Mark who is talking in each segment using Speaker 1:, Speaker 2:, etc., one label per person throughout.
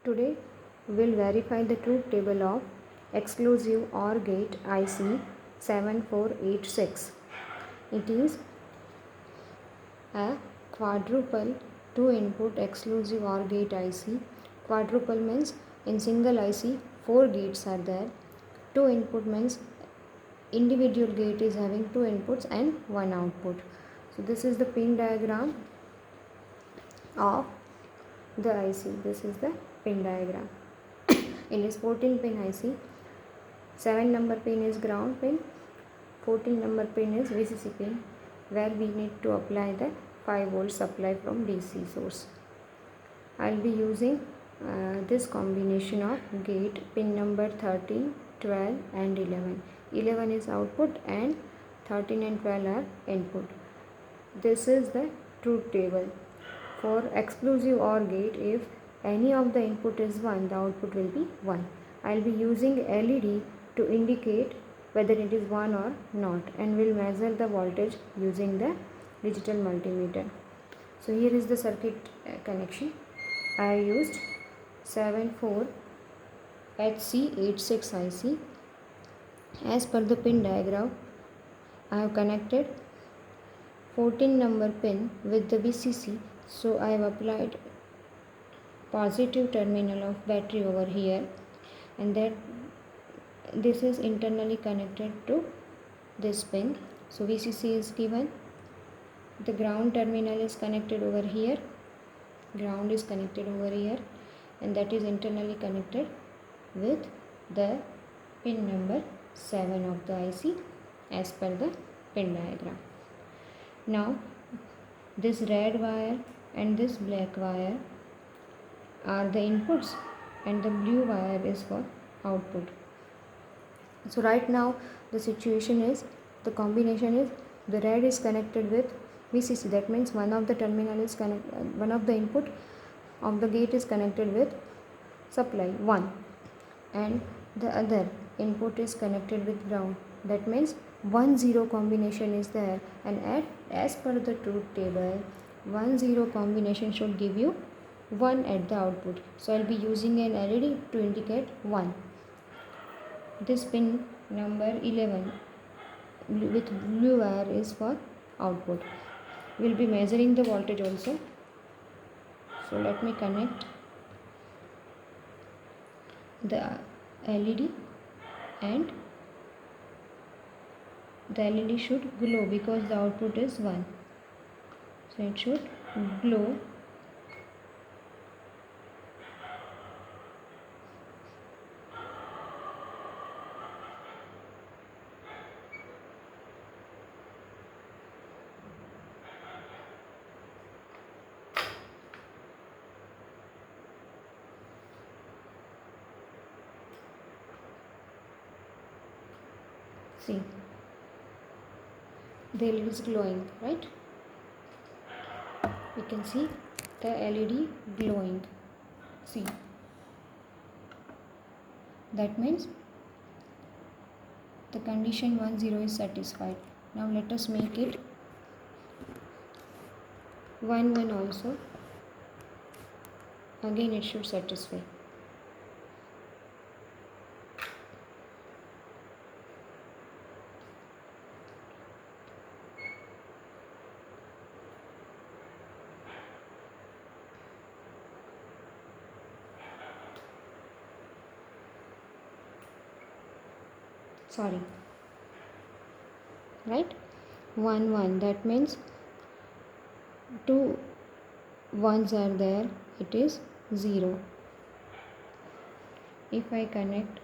Speaker 1: Today we'll verify the truth table of exclusive OR gate IC 7486. It is a quadruple 2 input exclusive OR gate IC. Quadruple means in single IC 4 gates are there. 2 input means individual gate is having 2 inputs and 1 output. So this is the pin diagram of the IC. This is the pin diagram. It is 14 pin IC. 7 number pin is ground pin. 14 number pin is VCC pin, where we need to apply the 5 volt supply from DC source. I will be using this combination of gate pin number 13, 12 and 11. 11 is output and 13 and 12 are input. This is the truth table. For exclusive OR gate, if any of the input is 1, the output will be 1. I will be using LED to indicate whether it is 1 or not, and will measure the voltage using the digital multimeter. So here is the circuit connection. I used 74HC86 IC. As per the pin diagram, I have connected 14 number pin with the VCC. So I have applied positive terminal of battery over here, and that this is internally connected to this pin. So VCC is given. The ground terminal is connected over here. Ground is connected over here, and that is internally connected with the pin number 7 of the IC as per the pin diagram. Now this red wire and this black wire are the inputs, and the blue wire is for output. So right now the situation is, the combination is, the red is connected with VCC. That means one of the terminal is one of the input of the gate is connected with supply 1, and the other input is connected with ground. That means 1-0 combination is there, and as per the truth table, 1-0 combination should give you 1 at the output. So I will be using an LED to indicate 1. This pin number 11 with blue wire is for output. We will be measuring the voltage also. So let me connect the LED, and the LED should glow because the output is 1. So it should glow. See, the LED is glowing, right? You can see the LED glowing. See, that means the condition 1-0 is satisfied. Now let us make it 1-1 also. Again it should satisfy. Sorry, right? 1-1, that means 2 ones are there, it is 0. If I connect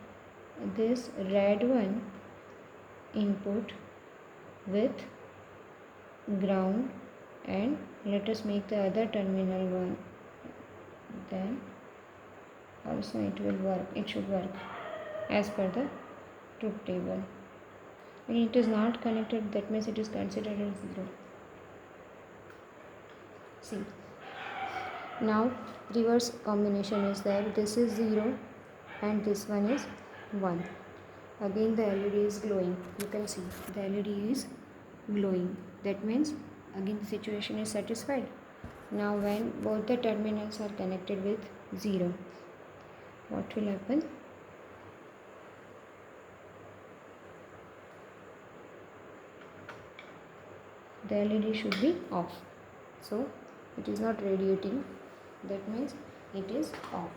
Speaker 1: this red one input with ground, and let us make the other terminal 1, then also it will work. It should work as per the truth table. When it is not connected, that means it is considered as 0. See, now reverse combination is there. This is 0 and this one is 1. Again the LED is glowing. You can see the LED is glowing. That means again the situation is satisfied. Now when both the terminals are connected with 0, what will happen? The LED should be off. So it is not radiating, that means it is off.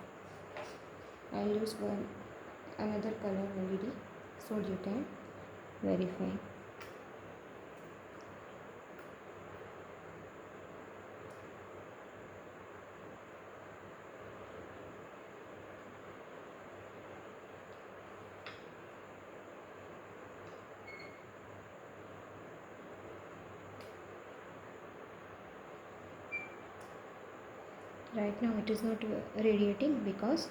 Speaker 1: I'll use another color LED so you can verify. Right now it is not radiating because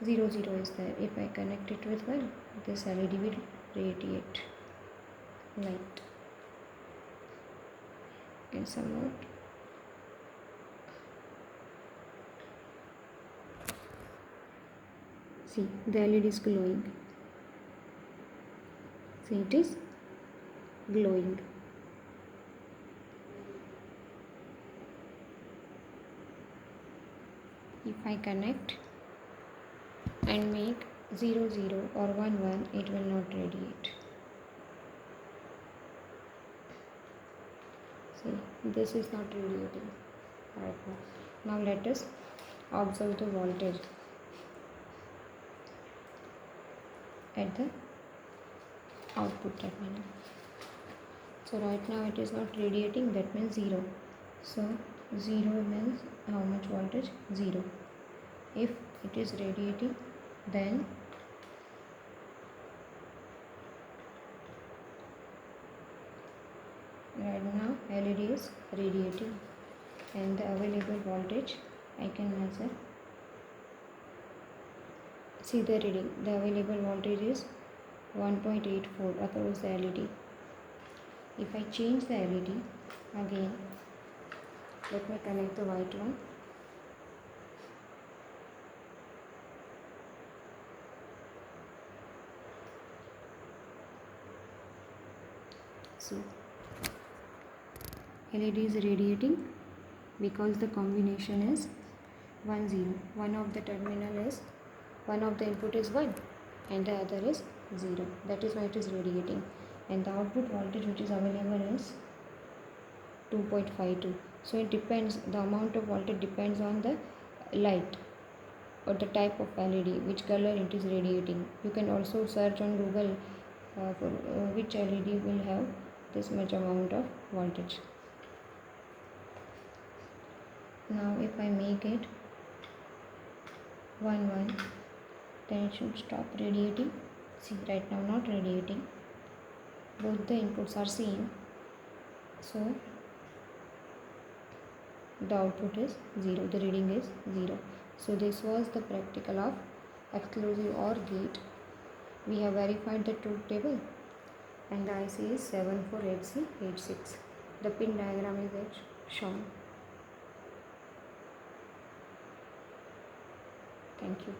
Speaker 1: 0 0 is there. If I connect it with 1, this LED will radiate light and somewhat. See, the LED is glowing. See, it is glowing. If I connect and make 0 0 or 1 1, it will not radiate. See, this is not radiating right now. Now let us observe the voltage at the output terminal. So right now it is not radiating, that means 0. So 0 means how much voltage? 0. If it is radiating, then right now LED is radiating and the available voltage I can measure. See the reading, the available voltage is 1.84 across the LED. If I change the LED again, let me connect the white one. See, LED is radiating because the combination is 1 0. One of the terminal is, one of the input is 1 and the other is 0. That is why it is radiating. And the output voltage which is available is 2.52. So it depends, the amount of voltage depends on the light or the type of LED, which color it is radiating. You can also search on Google for which LED will have this much amount of voltage. Now if I make it 1 1, then it should stop radiating. See, right now not radiating. Both the inputs are same. So the output is 0, the reading is 0. So this was the practical of exclusive OR gate. We have verified the truth table and the IC is 74HC86. The pin diagram is shown. Thank you.